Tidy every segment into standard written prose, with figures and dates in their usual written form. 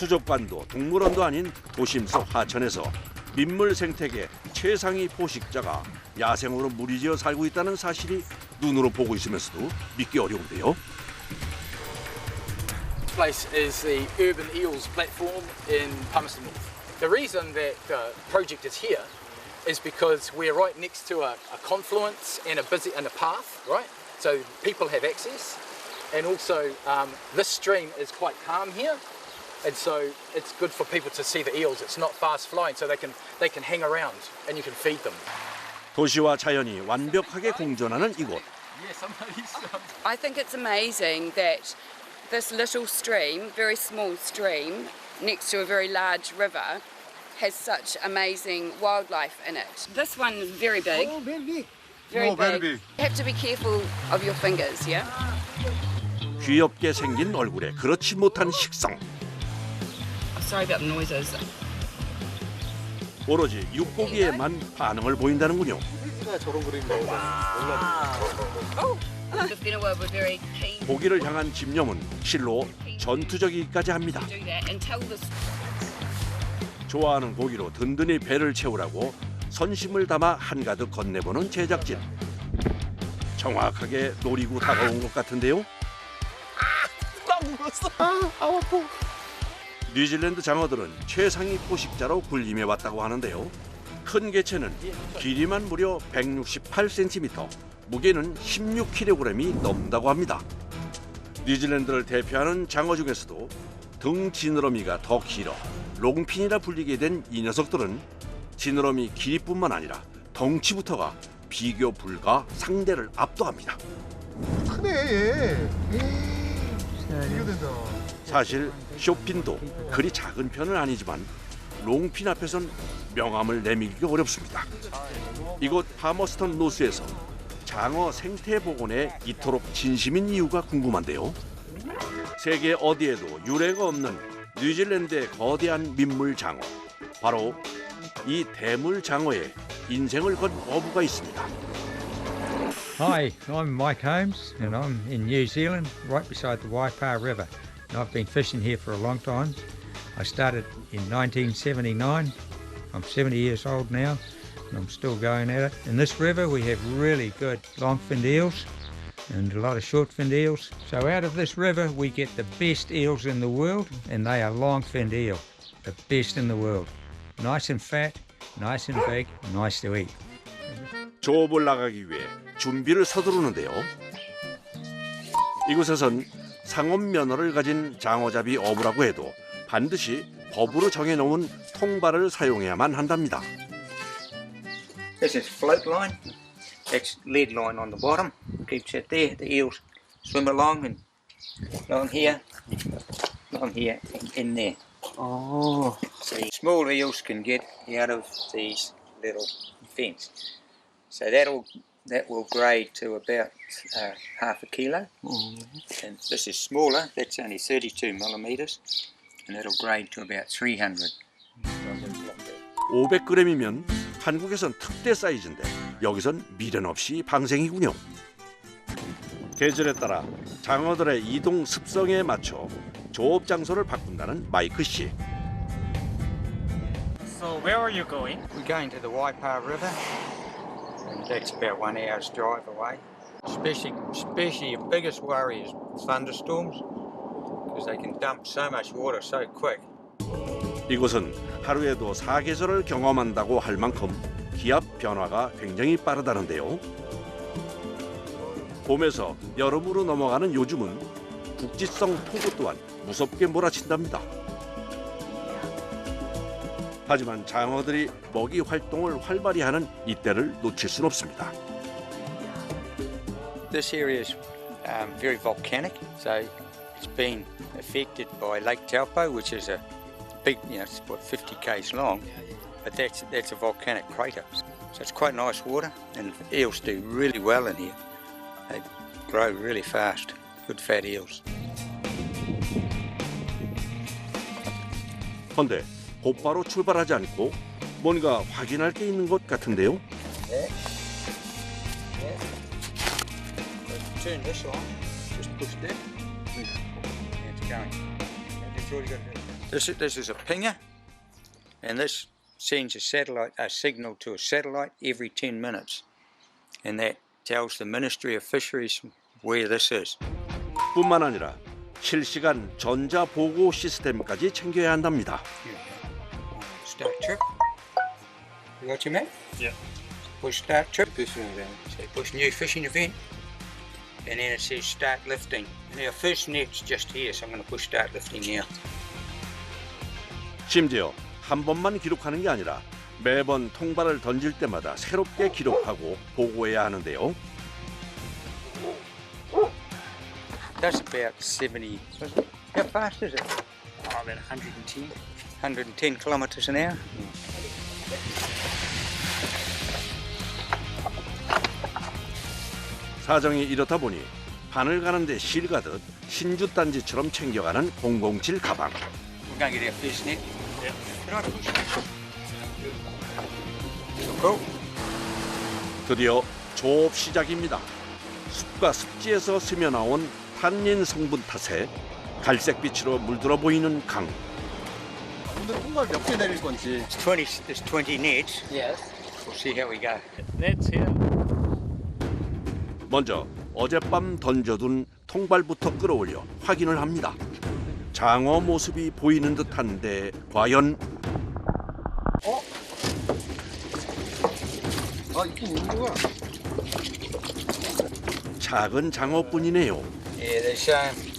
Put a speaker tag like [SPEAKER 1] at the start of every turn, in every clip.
[SPEAKER 1] 수족관도 동물원도 아닌 도심 속 하천에서 민물 생태계 최상위 포식자가 야생으로 무리지어 살고 있다는 사실이 눈으로 보고 있으면서도 믿기 어려운데요.
[SPEAKER 2] This place is the Urban Eels platform in Palmerston North. The reason that the project is here is because we're right next to a confluence and a path, right? So people have access, and also this stream is quite calm here, and so it's good for people to see the eels. It's not fast flowing, so they can hang around and you can feed them.
[SPEAKER 1] 도시와 자연이 완벽하게 공존하는 이곳.
[SPEAKER 3] I think it's amazing that this little stream, very small stream, next to a very large river, has such amazing wildlife in it. This one is very big.
[SPEAKER 4] Oh, very big.
[SPEAKER 3] Very
[SPEAKER 4] very
[SPEAKER 3] big.
[SPEAKER 4] big.
[SPEAKER 3] You have to be careful of your fingers, yeah?
[SPEAKER 1] 귀엽게 생긴 얼굴에 그렇지 못한 식성.
[SPEAKER 3] Sorry about the noises.
[SPEAKER 1] 오로지 육고기에만 반응을 보인다는군요.
[SPEAKER 4] 저런 그림 나오다.
[SPEAKER 3] The Whenua were very keen to
[SPEAKER 1] 고기를 향한 집념은 실로 전투적이기까지 합니다.
[SPEAKER 3] do that until this.
[SPEAKER 1] 좋아하는 고기로 든든히 배를 채우라고 선심을 담아 한가득 건네보는 제작진. 정확하게 노리고 다가온 것 같은데요.
[SPEAKER 4] 나 물었어. 아파.
[SPEAKER 1] 뉴질랜드 장어들은 최상위 포식자로 군림해 왔다고 하는데요. 큰 개체는 길이만 무려 168cm, 무게는 16kg이 넘는다고 합니다. 뉴질랜드를 대표하는 장어 중에서도 등 지느러미가 더 길어 롱핀이라 불리게 된 이 녀석들은 지느러미 길이뿐만 아니라 덩치부터가 비교 불가 상대를 압도합니다.
[SPEAKER 4] 크네 얘. 비교된다.
[SPEAKER 1] 사실 쇼핀도 그리 작은 편은 아니지만 롱핀 앞에선 명암을 내밀기 어렵습니다. 이곳 파머스턴 노스에서 장어 생태 복원에 이토록 진심인 이유가 궁금한데요. 세계 어디에도 유례가 없는 뉴질랜드의 거대한 민물 장어. 바로 이 대물 장어에 인생을 건 어부가 있습니다.
[SPEAKER 5] Hi, I'm Mike Holmes and I'm in New Zealand, right beside the Waipa River. And I've been fishing here for a long time. I started in 1979. I'm 70 years old now and I'm still going at it. In this river we have really good long-finned eels and a lot of short-finned eels. So out of this river we get the best eels in the world, and they are long-finned eel, the best in the world. Nice and fat, nice and big, nice to eat.
[SPEAKER 1] 조업을 나가기 위해 준비를 서두르는데요. 이곳에선 상업 면허를 가진 장어잡이 어부라고 해도 반드시 법으로 정해놓은 통발을 사용해야만 한답니다.
[SPEAKER 6] This is float line. That's lead line on the bottom. Keeps it there. The eels swim along and along here, in there.
[SPEAKER 4] 아.
[SPEAKER 6] The small eels can get out of these little fins. So that will grade to about half a kilo. And this is smaller. That's only 32 millimeters, and that'll grade to about 300.
[SPEAKER 1] 500g이면 한국에선 특대 사이즈인데 여기선 미련 없이 방생이군요. 계절에 따라 장어들의 이동 습성에 맞춰 조업 장소를 바꾼다는 마이크 씨.
[SPEAKER 7] So where are you going?
[SPEAKER 5] We're going to the Waipa River, and that's about 1 hour's drive away. Especially your biggest worry is thunderstorms, because they can dump so much water so quick.
[SPEAKER 1] 이곳은 하루에도 사계절을 경험한다고 할 만큼 기압 변화가 굉장히 빠르다는데요. 봄에서 여름으로 넘어가는 요즘은 국지성 폭우 또한 무섭게 몰아친답니다. 하지만 장어들이 먹이 활동을 활발히 하는 이때를 놓칠 순 없습니다.
[SPEAKER 5] This area is very volcanic, so it's been affected by Lake Taupo, which is a big, it's about 50 k's long, but that's a volcanic crater. So it's quite nice water, and eels do really well in here. They grow really fast. Good fat eels.
[SPEAKER 1] 그런데 곧바로 출발하지 않고 뭔가 확인할 게 있는 것 같은데요.
[SPEAKER 5] Turn this on. Just push that. And it's going. That's all you got to do.
[SPEAKER 6] This is a pinger, and this sends a signal to a satellite every 10 minutes, and that tells the Ministry of Fisheries where this is.
[SPEAKER 1] 뿐만 아니라 실시간 전자 보고 시스템까지 챙겨야 한답니다.
[SPEAKER 6] Start trip. You got your map?
[SPEAKER 4] Yeah.
[SPEAKER 6] Push start trip.
[SPEAKER 4] fishing event.
[SPEAKER 6] So push new fishing event, and then it says start lifting. And our first net's just here, so I'm going to push start lifting now.
[SPEAKER 1] 심지어 한 번만 기록하는 게 아니라 매번 통발을 던질 때마다 새롭게 기록하고 보고해야 하는데요.
[SPEAKER 6] That's about 70. How fast is it? Oh, about 110. 110 kilometres an hour.
[SPEAKER 1] 사정이 이렇다 보니 바늘 가는데 실 가듯 신주단지처럼 챙겨가는 007 가방.
[SPEAKER 6] We're going to get our first net. Yeah. Can I push it? Cool.
[SPEAKER 1] 드디어 조업 시작입니다. 숲과 습지에서 스며나온 탄닌 성분 탓에 갈색빛으로 물들어 보이는 강.
[SPEAKER 4] 오늘 통발 몇 개 내릴 건지.
[SPEAKER 6] There's 20 nets.
[SPEAKER 2] Yes.
[SPEAKER 6] We'll see how we go.
[SPEAKER 2] That's here.
[SPEAKER 1] 먼저 어젯밤 던져둔 통발부터 끌어올려 확인을 합니다. 장어 모습이 보이는 듯한데 과연
[SPEAKER 4] 아, 있긴 있는 거야.
[SPEAKER 1] 작은 장어뿐이네요.
[SPEAKER 6] Yeah, they're showing.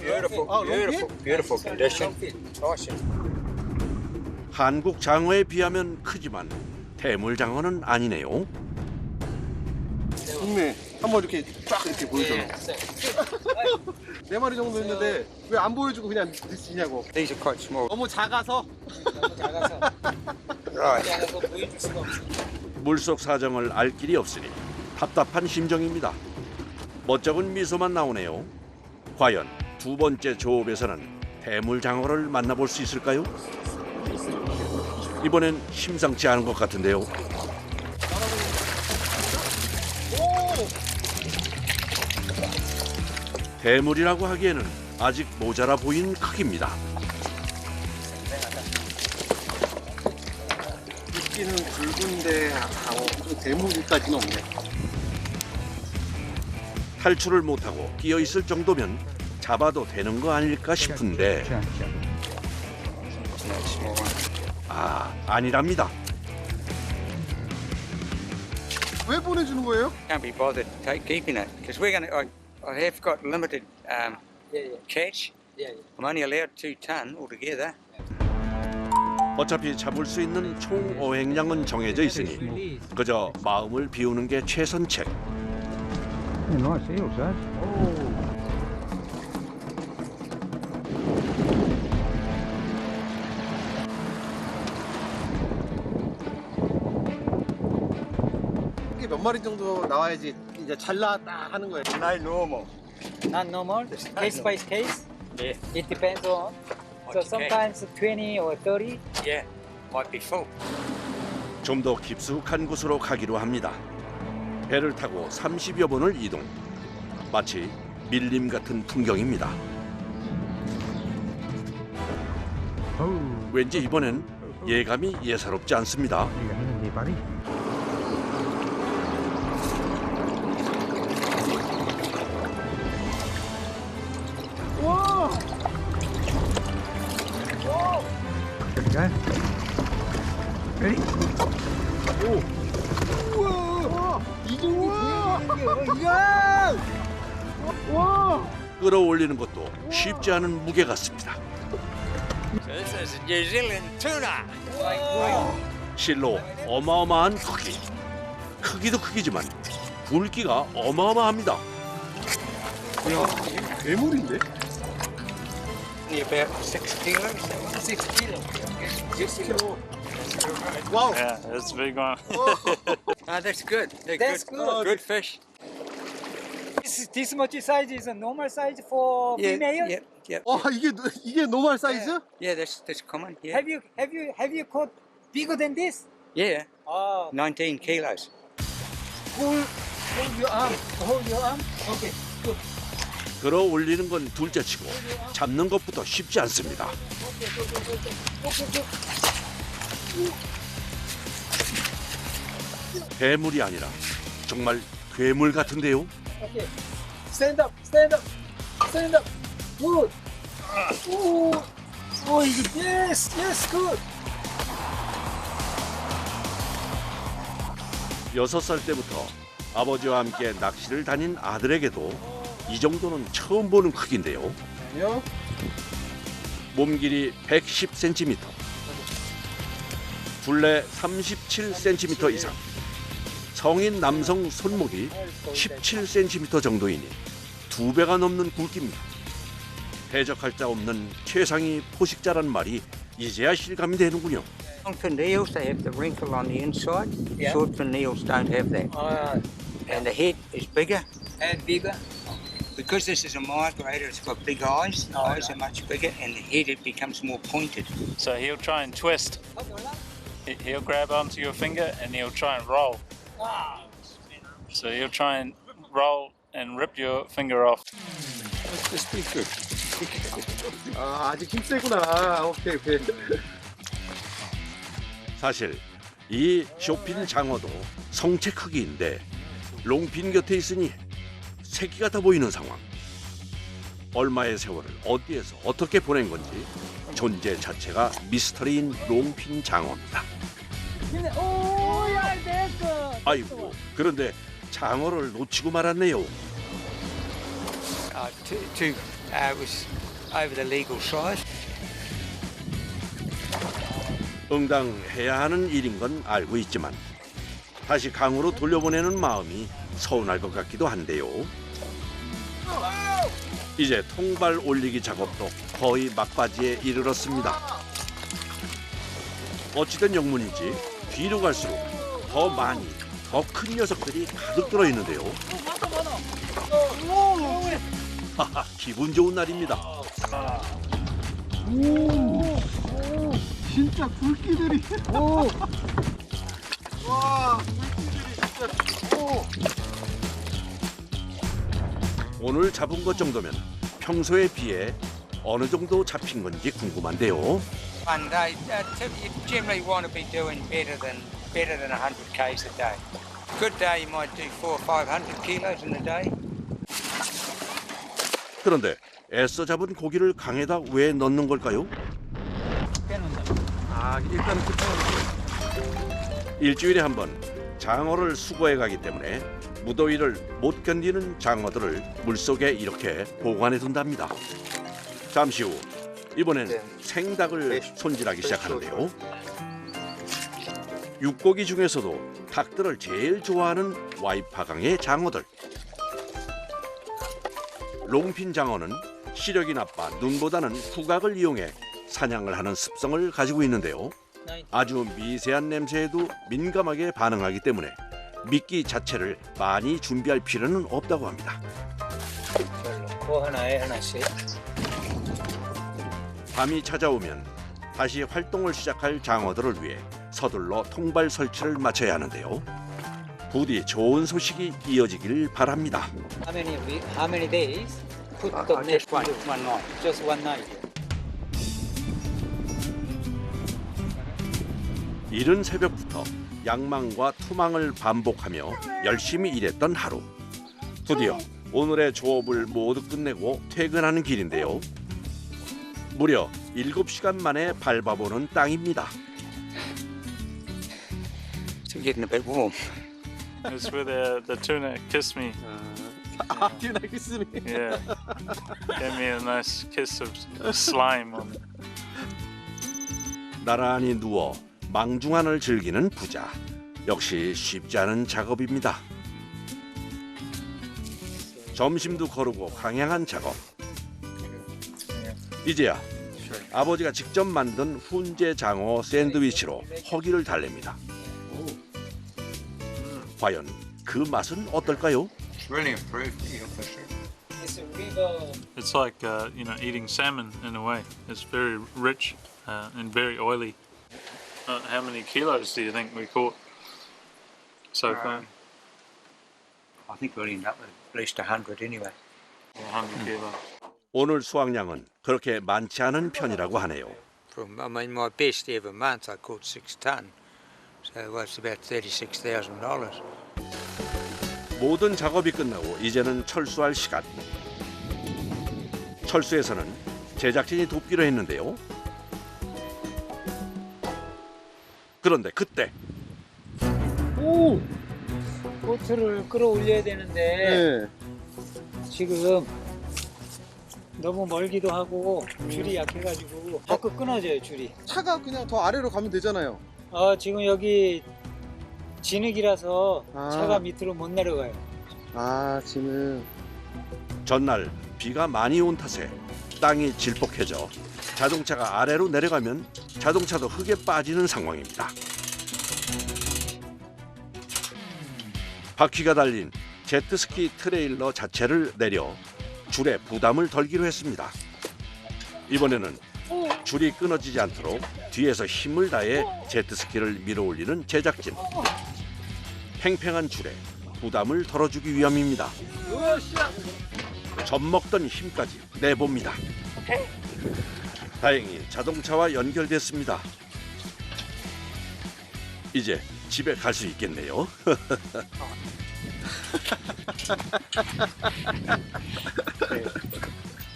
[SPEAKER 6] Beautiful,
[SPEAKER 4] Oh,
[SPEAKER 6] beautiful, beautiful condition. Awesome.
[SPEAKER 1] 한국 장어에 비하면 크지만 대물 장어는 아니네요.
[SPEAKER 4] 동네 한번 이렇게 쫙 이렇게 보여줘. 네 마리 정도 있는데 왜 안 보여주고 그냥 드시냐고.
[SPEAKER 6] These are quite small.
[SPEAKER 4] 너무 작아서.
[SPEAKER 6] Right.
[SPEAKER 1] 물속 사정을 알 길이 없으니 답답한 심정입니다. 멋쩍은 미소만 나오네요. 과연 두 번째 조업에서는 대물 장어를 만나볼 수 있을까요? 이번엔 심상치 않은 것 같은데요. 대물이라고 하기에는 아직 모자라 보이는 크기입니다.
[SPEAKER 4] 입기는 굵은데 대물까지는 없네.
[SPEAKER 1] 탈출을 못하고 끼어 있을 정도면 잡아도 되는 거 아닐까 싶은데
[SPEAKER 6] No small one.
[SPEAKER 1] 아니랍니다.
[SPEAKER 4] 왜 보내주는 거예요?
[SPEAKER 6] Can't be bothered keeping it because we're going to. I have got limited catch. I'm only allowed 2 ton altogether.
[SPEAKER 1] 어차피 잡을 수 있는 총 어획량은 정해져 있으니 그저 마음을 비우는 게 최선책.
[SPEAKER 5] Nice eels, eh?
[SPEAKER 4] 이게 몇 마리 정도 나와야지 이제 잘 나왔다 하는 거예요.
[SPEAKER 6] No normal.
[SPEAKER 7] Not normal, case by case.
[SPEAKER 6] Yeah.
[SPEAKER 7] It depends on. So
[SPEAKER 6] What you
[SPEAKER 7] sometimes 20 or 30.
[SPEAKER 6] Yeah. Might be full.
[SPEAKER 1] 좀 더 깊숙한 곳으로 가기로 합니다. 배를 타고 30여 분을 이동. 마치 밀림 같은 풍경입니다. 왠지 이번엔 예감이 예사롭지 않습니다.
[SPEAKER 5] You got in there, buddy. There we go. Ready?
[SPEAKER 1] 끌어올리는 것도 쉽지 않은 무게 같습니다.
[SPEAKER 6] So this is New Zealand tuna.
[SPEAKER 1] 실로 어마어마한 크기. 크기도 크기지만 굵기가 어마어마합니다.
[SPEAKER 4] 야, 괴물인데?
[SPEAKER 6] Only about 6 kilos. 6 kilos. 6 kilos.
[SPEAKER 4] 와우.
[SPEAKER 8] Yeah, that's a big one.
[SPEAKER 6] Ah, that's good. They're
[SPEAKER 7] That's good.
[SPEAKER 6] Good fish.
[SPEAKER 7] This much size is a normal size for female.
[SPEAKER 6] Yep. Yep.
[SPEAKER 4] 와, 이게 노멀 사이즈?
[SPEAKER 6] Yeah, that's common. Yeah.
[SPEAKER 7] Have you caught bigger than this?
[SPEAKER 6] Yeah.
[SPEAKER 7] Oh,
[SPEAKER 6] 19 kilos.
[SPEAKER 7] hold your arm. Hold your arm. Okay, good.
[SPEAKER 1] 끌어올리는 건 둘째치고 잡는 것부터 쉽지 않습니다. 뱀물이 아니라 정말 괴물 같은데요.
[SPEAKER 7] Okay. Stand up, stand up, stand up. Good. Oh, oh, yes, yes, good.
[SPEAKER 1] 6살 때부터 아버지와 함께 낚시를 다닌 아들에게도 이 정도는 처음 보는 크기인데요.
[SPEAKER 4] 아니요.
[SPEAKER 1] 몸 길이 110cm, 둘레 37cm 이상, 성인 남성 손목이 17cm 정도이니 2배가 넘는 굵기입니다. 대적할 자 없는 최상위 포식자란 말이 이제야 실감이 되는군요.
[SPEAKER 6] Long-fin eels, they have the wrinkle on the inside.
[SPEAKER 7] Yeah.
[SPEAKER 6] Short-fin eels don't have that. And the head is bigger.
[SPEAKER 7] And bigger.
[SPEAKER 6] Because this is a migrator, it's got big eyes. The eyes are much bigger, and the head, it becomes more pointed.
[SPEAKER 8] So he'll try and twist. He'll grab onto your finger and he'll try and roll. So he'll try and roll and rip your finger off.
[SPEAKER 6] Just be good.
[SPEAKER 4] 아, 아직 힘세구나. 오케이, 오케이.
[SPEAKER 1] 사실 이 쇼핀 장어도 성체 크기인데 롱핀 곁에 있으니 새끼 같아 보이는 상황. 얼마의 세월을 어디에서 어떻게 보낸 건지 존재 자체가 미스터리인 롱핀 장어입니다. 아이고, 그런데 장어를 놓치고 말았네요.
[SPEAKER 6] It was over the legal size.
[SPEAKER 1] 응당해야 하는 일인 건 알고 있지만 다시 강으로 돌려보내는 마음이 서운할 것 같기도 한데요. 이제 통발 올리기 작업도 거의 막바지에 이르렀습니다. 어찌된 영문인지 뒤로 갈수록 더 많이, 더 큰 녀석들이 가득 들어있는데요. 하하, 기분 좋은 날입니다.
[SPEAKER 4] 진짜 굵기들이. 오. 와, 굵기들이 진짜. 오.
[SPEAKER 1] 오늘 잡은 것 정도면 평소에 비해 어느 정도 잡힌 건지 궁금한데요.
[SPEAKER 6] One day, you generally want to be doing better than 100 k's a day. Good day, you might do 400 or 500 kilos in a day.
[SPEAKER 1] 그런데 애써 잡은 고기를 강에다 왜 넣는 걸까요?
[SPEAKER 4] 아, 일단은
[SPEAKER 1] 일주일에 한 번 장어를 수거해 가기 때문에 무더위를 못 견디는 장어들을 물속에 이렇게 보관해 둔답니다. 잠시 후 이번엔 생닭을 손질하기 시작하는데요. 육고기 중에서도 닭들을 제일 좋아하는 와이파강의 장어들. 롱핀 장어는 시력이 나빠 눈보다는 후각을 이용해 사냥을 하는 습성을 가지고 있는데요. 아주 미세한 냄새에도 민감하게 반응하기 때문에 미끼 자체를 많이 준비할 필요는 없다고 합니다. 밤이 찾아오면 다시 활동을 시작할 장어들을 위해 서둘러 통발 설치를 마쳐야 하는데요. 부디 좋은 소식이 이어지길 바랍니다.
[SPEAKER 7] How many days? Put the net.
[SPEAKER 6] Just one night.
[SPEAKER 7] Just one night.
[SPEAKER 1] 이른 새벽부터 양망과 투망을 반복하며 열심히 일했던 하루. 드디어 오늘의 조업을 모두 끝내고 퇴근하는 길인데요. 무려 7시간 만에 밟아보는 땅입니다.
[SPEAKER 6] It's getting a bit warm.
[SPEAKER 8] It's where the tuna kissed me.
[SPEAKER 4] 아, 뒤나 키스미.
[SPEAKER 8] Yeah. Gave me a nice kiss of slime on it.
[SPEAKER 1] 나란히 누워 망중한을 즐기는 부자. 역시 쉽지 않은 작업입니다. 점심도 거르고 강행한 작업. 이제야 아버지가 직접 만든 훈제 장어 샌드위치로 허기를 달랩니다. 과연 그 맛은 어떨까요?
[SPEAKER 6] It's really improved the eel fishery.
[SPEAKER 7] It's a river.
[SPEAKER 8] It's like eating salmon in a way. It's very rich and very oily. How many kilos do you think we caught so far?
[SPEAKER 6] I think we'll end up with at least 100 anyway.
[SPEAKER 8] 100 kilo.
[SPEAKER 1] 오늘 수확량은 그렇게 많지 않은 편이라고 하네요.
[SPEAKER 6] I mean, my best ever month I caught 6 ton. So it was about $36,000.
[SPEAKER 1] 모든 작업이 끝나고 이제는 철수할 시간. 철수에서는 제작진이 돕기로 했는데요. 그런데 그때
[SPEAKER 7] 오! 보트를 끌어올려야 되는데
[SPEAKER 4] 네.
[SPEAKER 7] 지금 너무 멀기도 하고 줄이 약해가지고 자꾸 끊어져요, 줄이.
[SPEAKER 4] 차가 그냥 더 아래로 가면 되잖아요.
[SPEAKER 7] 지금 여기 진흙이라서
[SPEAKER 4] 아.
[SPEAKER 7] 차가 밑으로 못 내려가요.
[SPEAKER 4] 아, 지금.
[SPEAKER 1] 전날 비가 많이 온 탓에 땅이 질퍽해져 자동차가 아래로 내려가면 자동차도 흙에 빠지는 상황입니다. 바퀴가 달린 제트스키 트레일러 자체를 내려 줄에 부담을 덜기로 했습니다. 이번에는 줄이 끊어지지 않도록 뒤에서 힘을 다해 제트스키를 밀어올리는 제작진. 팽팽한 줄에 부담을 덜어주기 위함입니다. 젖먹던 힘까지 내봅니다. 다행히 자동차와 연결됐습니다. 이제 집에 갈 수 있겠네요.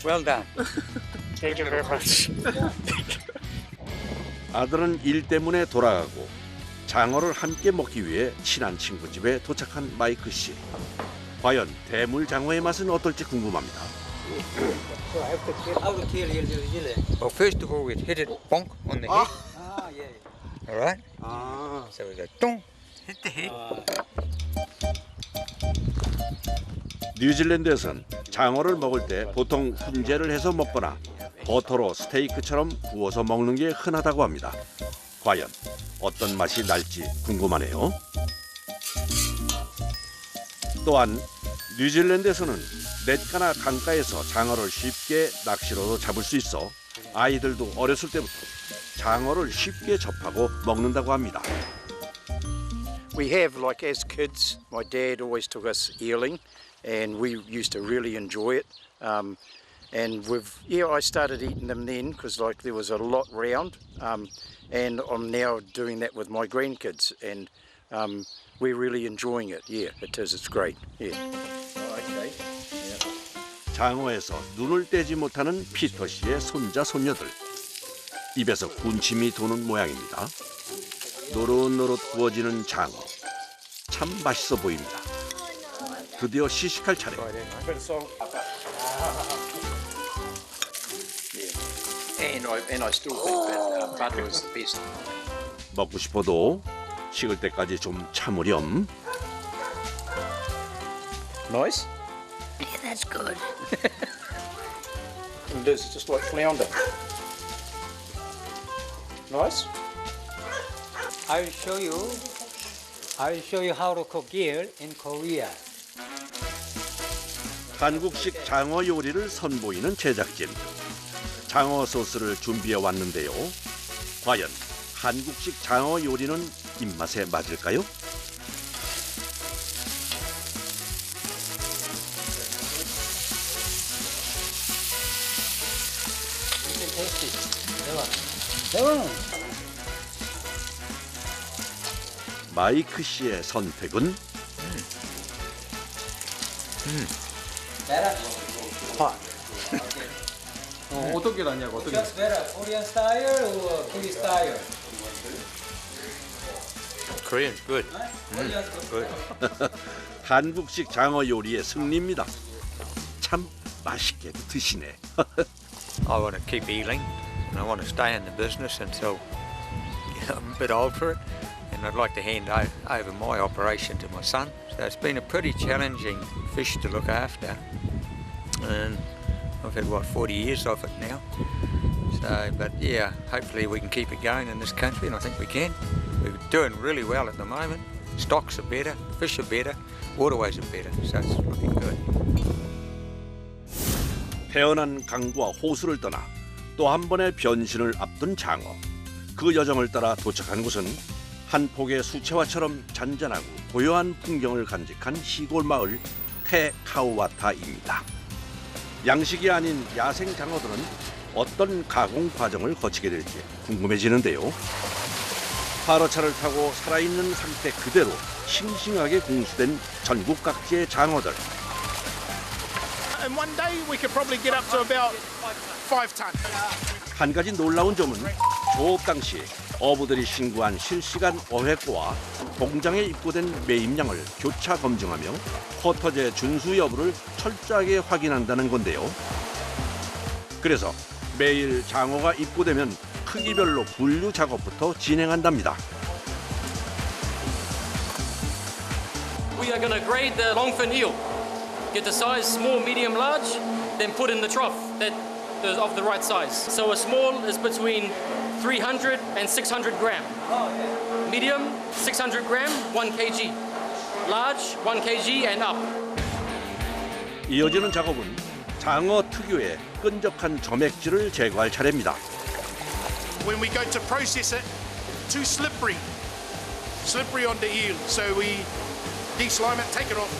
[SPEAKER 6] Well done.
[SPEAKER 8] Thank you very much.
[SPEAKER 1] 아들은 일 때문에 돌아가고 장어를 함께 먹기 위해 친한 친구 집에 도착한 마이크 씨. 과연 대물 장어의 맛은 어떨지 궁금합니다.
[SPEAKER 6] Well, first of all, we'd hit it bonk on the head. All right?
[SPEAKER 4] 아.
[SPEAKER 6] So we go dong, hit the head.
[SPEAKER 1] 뉴질랜드에선 장어를 먹을 때 보통 훈제를 해서 먹거나 버터로 스테이크처럼 구워서 먹는 게 흔하다고 합니다. 과연 어떤 맛이 날지 궁금하네요. 또한 뉴질랜드에서는 냇가나 강가에서 장어를 쉽게 낚시로도 잡을 수 있어 아이들도 어렸을 때부터 장어를 쉽게 접하고 먹는다고 합니다.
[SPEAKER 9] We have, like as kids, my dad always took us eeling, and we used to really enjoy it. And I started eating them then because like there was a lot round, and I'm now doing that with my grandkids, and we're really enjoying it. Yeah, it is. It's great. Yeah. Okay.
[SPEAKER 1] 장어에서 눈을 떼지 못하는 피터 씨의 손자 손녀들. 입에서 군침이 도는 모양입니다. 노릇노릇 구워지는 장어. 참 맛있어 보입니다. 드디어 시식할 차례.
[SPEAKER 9] And I still think that butter is the best.
[SPEAKER 1] 먹고 싶어도 식을 때까지 좀 참으렴.
[SPEAKER 9] Nice.
[SPEAKER 3] Yeah, that's good.
[SPEAKER 9] It is. It's just like flounder. Nice.
[SPEAKER 7] I'll show you how to cook eel in Korea.
[SPEAKER 1] 한국식 장어 요리를 선보이는 제작진. 장어 소스를 준비해 왔는데요. 과연 한국식 장어 요리는 입맛에 맞을까요? 마이크 씨의 선택은
[SPEAKER 4] 어떻게 낫냐고, 어떻게.
[SPEAKER 7] What's better, Korean style or Kiwi style?
[SPEAKER 6] Korean's good.
[SPEAKER 1] 한국식 장어 요리의 승리입니다. 참 맛있게도 드시네.
[SPEAKER 6] I want to keep eeling, and I want to stay in the business until I'm a bit old for it. And I'd like to hand over my operation to my son. So it's been a pretty challenging fish to look after. And I've had, 40 years of it now. So, but yeah, hopefully we can keep it going in this country, and I think we can. We're doing really well at the moment. Stocks are better, fish are better, waterways are better, so it's looking good.
[SPEAKER 1] 태어난 강과 호수를 떠나 또 한 번의 변신을 앞둔 장어. 그 여정을 따라 도착한 곳은 한 폭의 수채화처럼 잔잔하고 고요한 풍경을 간직한 시골 마을 페카우와타입니다. 양식이 아닌 야생 장어들은 어떤 가공 과정을 거치게 될지 궁금해지는데요. 파로차를 타고 살아있는 상태 그대로 싱싱하게 공수된 전국 각지의 장어들.
[SPEAKER 10] And one day we could probably get up to about 5 tons.
[SPEAKER 1] 한 가지 놀라운 점은 조업 당시 어부들이 신고한 실시간 어획고와 공장에 입고된 매입량을 교차 검증하며 쿼터제 준수 여부를 철저하게 확인한다는 건데요. 그래서 매일 장어가 입고되면 크기별로 분류 작업부터 진행한답니다.
[SPEAKER 11] We are going to grade the longfin eel. Get the size small, medium, large, then put in the trough that is of the right size. So a small is between 300 and 600 gram. Medium, 600 gram, 1 kg. Large, 1 kg and up.
[SPEAKER 1] 이어지는 작업은 장어 특유의 끈적한 점액질을 제거할 차례입니다.
[SPEAKER 10] When we go to process it, too slippery on the eel. So we deslime it, take it off.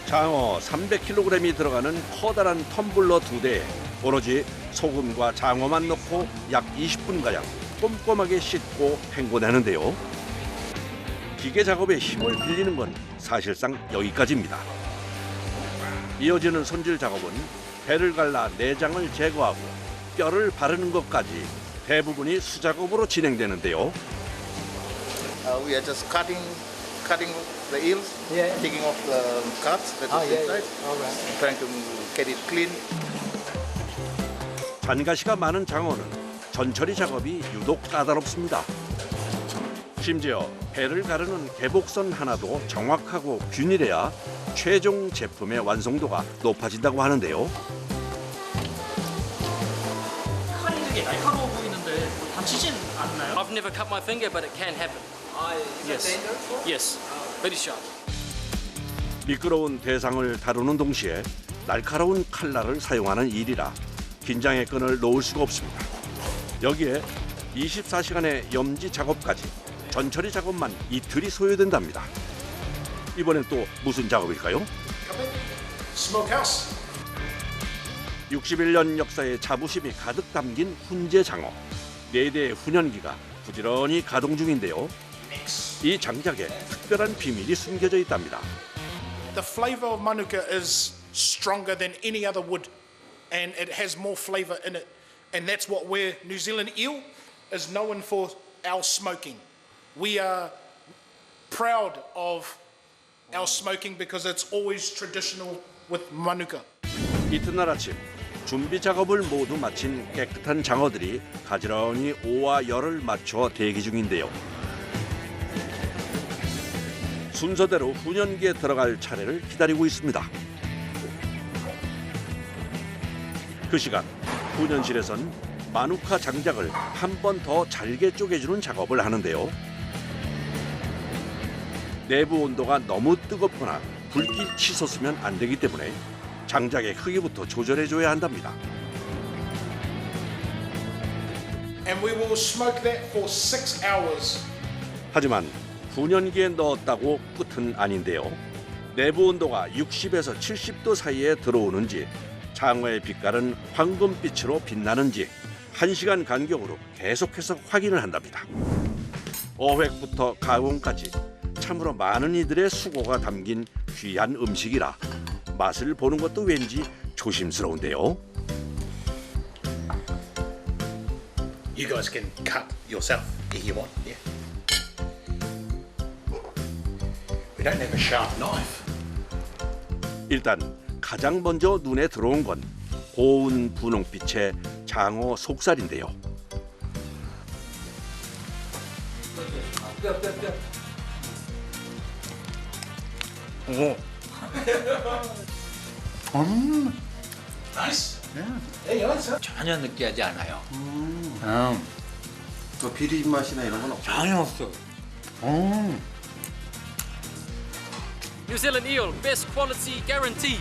[SPEAKER 1] 장어 300kg이 들어가는 커다란 텀블러 2대에 오로지 소금과 장어만 넣고 약 20분가량 꼼꼼하게 씻고 헹궈내는데요. 기계 작업에 힘을 빌리는 건 사실상 여기까지입니다. 이어지는 손질 작업은 배를 갈라 내장을 제거하고 뼈를 바르는 것까지 대부분이 수작업으로 진행되는데요.
[SPEAKER 12] We are just cutting the eels, taking off the cuts that is inside, trying to get it clean.
[SPEAKER 1] 잔가시가 많은 장어는 전처리 작업이 유독 까다롭습니다. 심지어 배를 가르는 개복선 하나도 정확하고 균일해야 최종 제품의 완성도가 높아진다고 하는데요.
[SPEAKER 11] 칼이 되게 날카로워 보이는데 다치진 않나요? I've never cut my finger, but it can happen. Yes. Yes. Very sharp.
[SPEAKER 1] 미끄러운 대상을 다루는 동시에 날카로운 칼날을 사용하는 일이라 긴장의 끈을 놓을 수가 없습니다. 여기에 24시간의 염지 작업까지 전처리 작업만 이틀이 소요된답니다. 이번엔 또 무슨 작업일까요?
[SPEAKER 10] Smokehouse.
[SPEAKER 1] 61년 역사의 자부심이 가득 담긴 훈제 장어. 4대의 훈연기가 부지런히 가동 중인데요. 이 장작에 특별한 비밀이 숨겨져 있답니다.
[SPEAKER 10] The flavor of manuka is stronger than any other wood, and it has more flavor in it, and that's what New Zealand eel is known for our smoking. We are proud of our smoking because it's always traditional with manuka.
[SPEAKER 1] 이튿날 아침 준비 작업을 모두 마친 깨끗한 장어들이 가지런히 오와 열을 맞춰 대기 중인데요. 순서대로 훈연기에 들어갈 차례를 기다리고 있습니다. 그 시간 훈연실에선 마누카 장작을 한 번 더 잘게 쪼개주는 작업을 하는데요. 내부 온도가 너무 뜨겁거나 불길이 치솟으면 안 되기 때문에 장작의 크기부터 조절해줘야 한답니다.
[SPEAKER 10] And we will smoke that for 6 hours.
[SPEAKER 1] 하지만 훈연기에 넣었다고 끝은 아닌데요. 내부 온도가 60에서 70도 사이에 들어오는지 장어의 빛깔은 황금빛으로 빛나는지 1시간 간격으로 계속해서 확인을 한답니다. 어획부터 가공까지 참으로 많은 이들의 수고가 담긴 귀한 음식이라 맛을 보는 것도 왠지 조심스러운데요.
[SPEAKER 10] You guys can cut yourself if you want. Yeah. We don't have a sharp knife.
[SPEAKER 1] 일단 가장 먼저 눈에 들어온 건 고운 분홍빛의 장어 속살인데요.
[SPEAKER 9] 오.
[SPEAKER 10] Nice.
[SPEAKER 13] 전혀 느끼하지 않아요.
[SPEAKER 4] 뭐 비린 맛이나 이런 건 없어요?
[SPEAKER 13] 전혀 없어.
[SPEAKER 11] New Zealand eel, best quality guarantee.